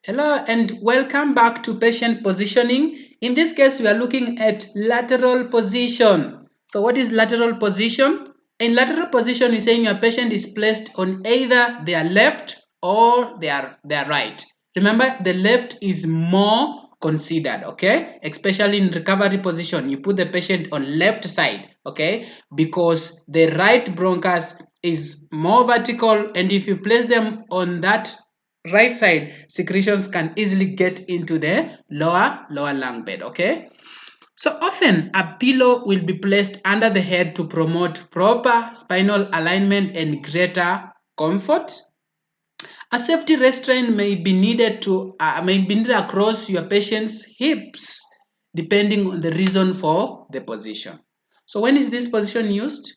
Hello and welcome back to patient positioning. In this case, we are looking at lateral position. So what is lateral position? In lateral position, we're saying your patient is placed on either their left or their right. Remember, the left is more considered, okay? Especially in recovery position, you put the patient on left side, okay? Because the right bronchus is more vertical, and if you place them on that right side, secretions can easily get into the lower lung bed, okay? So often a pillow will be placed under the head to promote proper spinal alignment and greater comfort. A safety restraint may be needed across your patient's hips depending on the reason for the position. So when is this position used?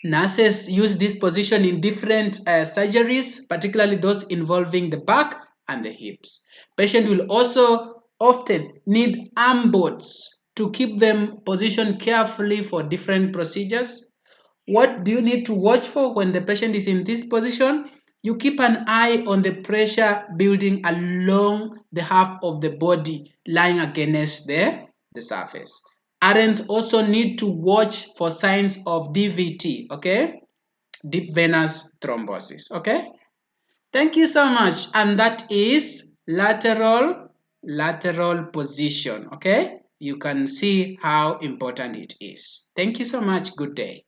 Nurses use this position in different surgeries, particularly those involving the back and the hips. Patient will also often need arm boards to keep them positioned carefully for different procedures. What do you need to watch for when the patient is in this position? You keep an eye on the pressure building along the half of the body lying against the surface. RNs also need to watch for signs of DVT, okay? Deep venous thrombosis, okay? Thank you so much. And that is lateral position, okay? You can see how important it is. Thank you so much. Good day.